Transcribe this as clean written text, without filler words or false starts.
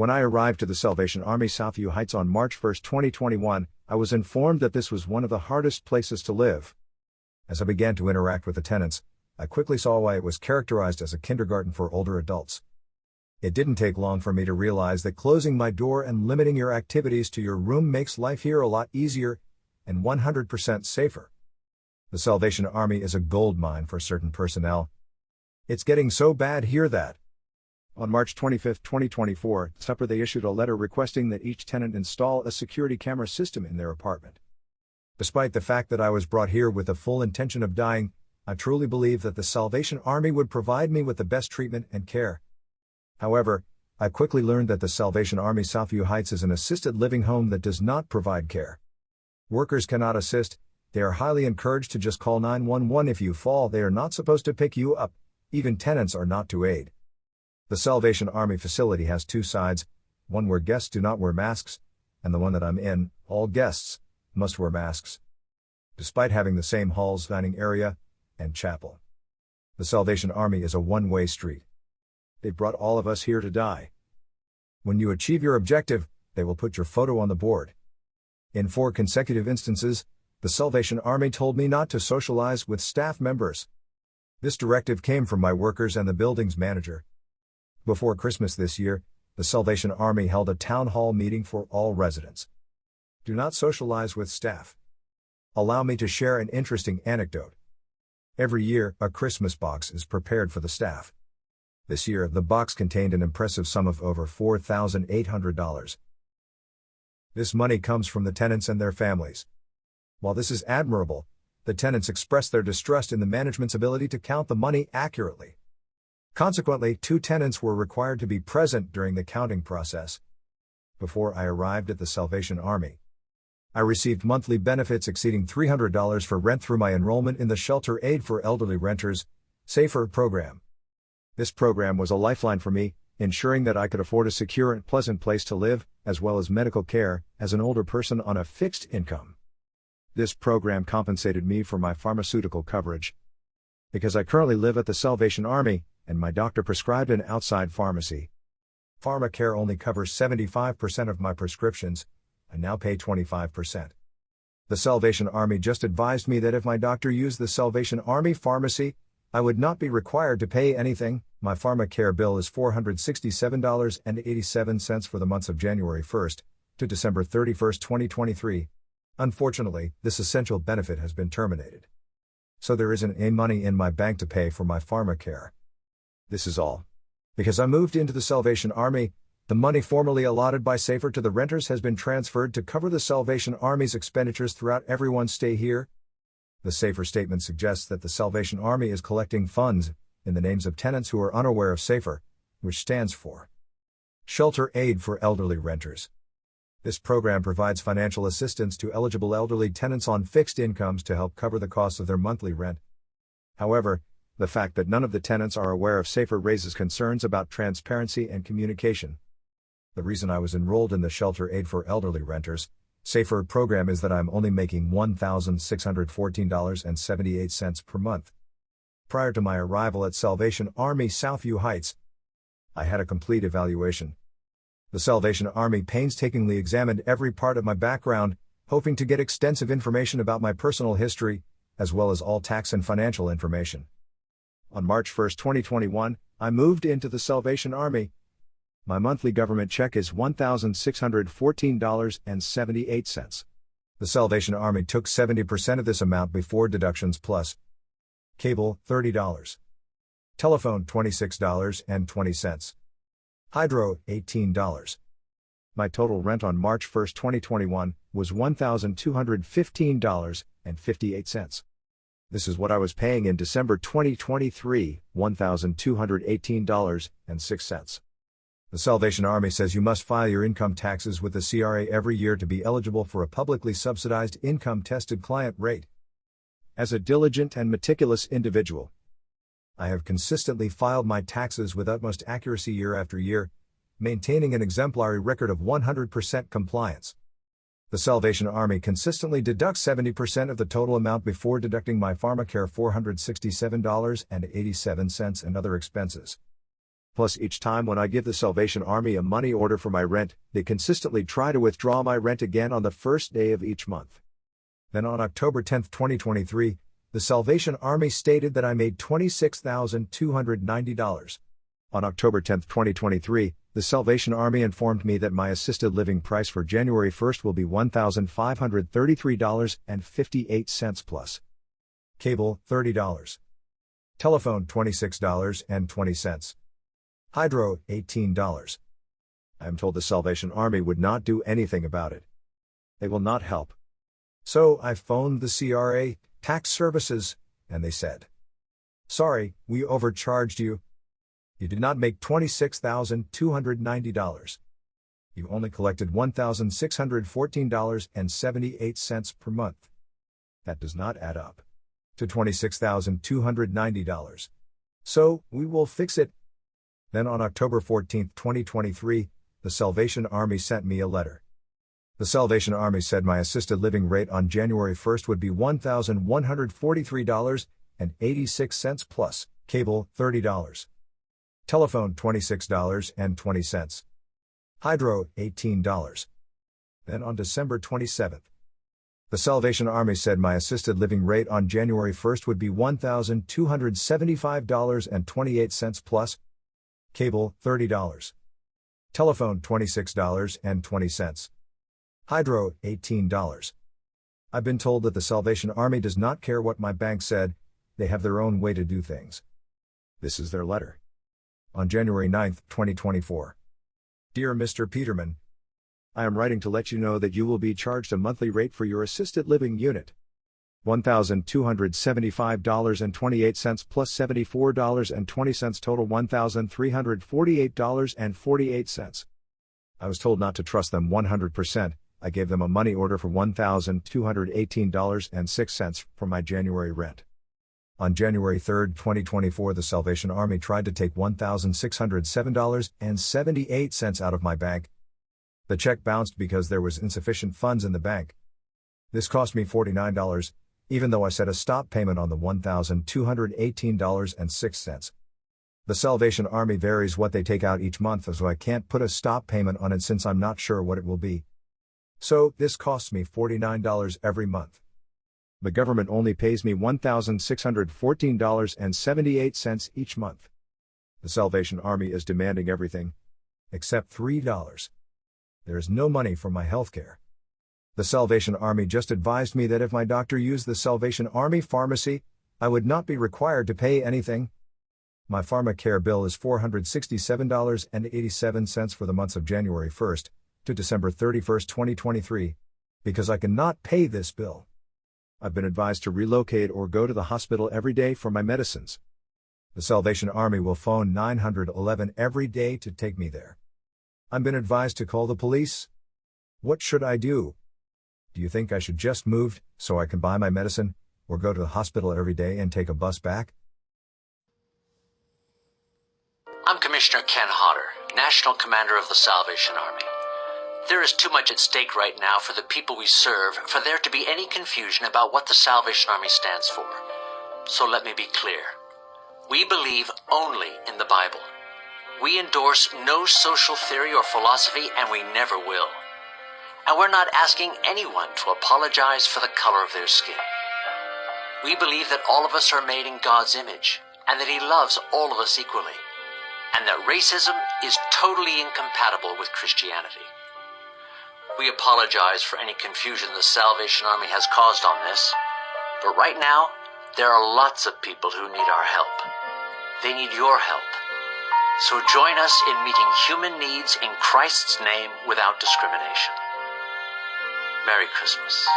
When I arrived to the Salvation Army Southview Heights on March 1, 2021, I was informed that this was one of the hardest places to live. As I began to interact with the tenants, I quickly saw why it was characterized as a kindergarten for older adults. It didn't take long for me to realize that closing my door and limiting your activities to your room makes life here a lot easier and 100% safer. The Salvation Army is a gold mine for certain personnel. It's getting so bad here that on March 25, 2024, they issued a letter requesting that each tenant install a security camera system in their apartment. Despite the fact that I was brought here with the full intention of dying, I truly believe that the Salvation Army would provide me with the best treatment and care. However, I quickly learned that the Salvation Army Southview Heights is an assisted living home that does not provide care. Workers cannot assist. They are highly encouraged to just call 911 if you fall. They are not supposed to pick you up. Even tenants are not to aid. The Salvation Army facility has two sides, one where guests do not wear masks, and the one that I'm in, all guests must wear masks. Despite having the same halls, dining area, and chapel, the Salvation Army is a one-way street. They brought all of us here to die. When you achieve your objective, they will put your photo on the board. In 4 consecutive instances, the Salvation Army told me not to socialize with staff members. This directive came from my workers and the building's manager. Before Christmas this year, the Salvation Army held a town hall meeting for all residents. Do not socialize with staff. Allow me to share an interesting anecdote. Every year, a Christmas box is prepared for the staff. This year, the box contained an impressive sum of over $4,800. This money comes from the tenants and their families. While this is admirable, the tenants expressed their distrust in the management's ability to count the money accurately. Consequently, 2 tenants were required to be present during the counting process. Before I arrived at the Salvation Army, I received monthly benefits exceeding $300 for rent through my enrollment in the Shelter Aid for Elderly Renters, SAFER program. This program was a lifeline for me, ensuring that I could afford a secure and pleasant place to live, as well as medical care, as an older person on a fixed income. This program compensated me for my pharmaceutical coverage. Because I currently live at the Salvation Army, and my doctor prescribed an outside pharmacy, PharmaCare only covers 75% of my prescriptions. I now pay 25%. The Salvation Army just advised me that if my doctor used the Salvation Army pharmacy, I would not be required to pay anything. My PharmaCare bill is $467.87 for the months of January 1st to December 31st, 2023. Unfortunately, this essential benefit has been terminated. So there isn't any money in my bank to pay for my PharmaCare. This is all because I moved into the Salvation Army. The money formerly allotted by SAFER to the renters has been transferred to cover the Salvation Army's expenditures throughout everyone's stay here. The SAFER statement suggests that the Salvation Army is collecting funds in the names of tenants who are unaware of SAFER, which stands for Shelter Aid for Elderly Renters. This program provides financial assistance to eligible elderly tenants on fixed incomes to help cover the costs of their monthly rent. However, the fact that none of the tenants are aware of SAFER raises concerns about transparency and communication. The reason I was enrolled in the Shelter Aid for Elderly Renters, SAFER program is that I'm only making $1,614.78 per month. Prior to my arrival at Salvation Army Southview Heights, I had a complete evaluation. The Salvation Army painstakingly examined every part of my background, hoping to get extensive information about my personal history, as well as all tax and financial information. On March 1, 2021, I moved into the Salvation Army. My monthly government check is $1,614.78. The Salvation Army took 70% of this amount before deductions plus cable, $30. Telephone, $26.20. Hydro, $18. My total rent on March 1, 2021, was $1,215.58. This is what I was paying in December 2023, $1,218.06. The Salvation Army says you must file your income taxes with the CRA every year to be eligible for a publicly subsidized income-tested client rate. As a diligent and meticulous individual, I have consistently filed my taxes with utmost accuracy year after year, maintaining an exemplary record of 100% compliance. The Salvation Army consistently deducts 70% of the total amount before deducting my PharmaCare $467.87 and other expenses. Plus, each time when I give the Salvation Army a money order for my rent, they consistently try to withdraw my rent again on the first day of each month. Then on October 10, 2023, the Salvation Army stated that I made $26,290. On October 10, 2023, the Salvation Army informed me that my assisted living price for January 1st will be $1,533.58 plus cable, $30. Telephone, $26.20. Hydro, $18. I am told the Salvation Army would not do anything about it. They will not help. So I phoned the CRA, tax services, and they said, "Sorry, we overcharged you. You did not make $26,290. You only collected $1,614.78 per month. That does not add up to $26,290. So, we will fix it." Then on October 14, 2023, the Salvation Army sent me a letter. The Salvation Army said my assisted living rate on January 1st would be $1,143.86 plus cable, $30. Telephone, $26.20. Hydro, $18. Then on December 27th, the Salvation Army said my assisted living rate on January 1st would be $1,275.28 plus cable, $30. Telephone, $26.20. Hydro, $18. I've been told that the Salvation Army does not care what my bank said, they have their own way to do things. This is their letter. On January 9, 2024. Dear Mr. Peterman, I am writing to let you know that you will be charged a monthly rate for your assisted living unit. $1,275.28 plus $74.20 total $1,348.48. I was told not to trust them 100%. I gave them a money order for $1,218.06 for my January rent. On January 3, 2024, the Salvation Army tried to take $1,607.78 out of my bank. The check bounced because there was insufficient funds in the bank. This cost me $49, even though I set a stop payment on the $1,218.06. The Salvation Army varies what they take out each month, so I can't put a stop payment on it since I'm not sure what it will be. So, this costs me $49 every month. The government only pays me $1,614.78 each month. The Salvation Army is demanding everything, except $3. There is no money for my health care. The Salvation Army just advised me that if my doctor used the Salvation Army pharmacy, I would not be required to pay anything. My pharmacare bill is $467.87 for the months of January 1st to December 31st, 2023, because I cannot pay this bill. I've been advised to relocate or go to the hospital every day for my medicines. The Salvation Army will phone 911 every day to take me there. I've been advised to call the police. What should I do? Do you think I should just move so I can buy my medicine, or go to the hospital every day and take a bus back? I'm Commissioner Ken Hodder, National Commander of the Salvation Army. There is too much at stake right now for the people we serve for there to be any confusion about what the Salvation Army stands for. So let me be clear. We believe only in the Bible. We endorse no social theory or philosophy, and we never will. And we're not asking anyone to apologize for the color of their skin. We believe that all of us are made in God's image, and that He loves all of us equally, and that racism is totally incompatible with Christianity. We apologize for any confusion the Salvation Army has caused on this, but right now, there are lots of people who need our help. They need your help. So join us in meeting human needs in Christ's name without discrimination. Merry Christmas.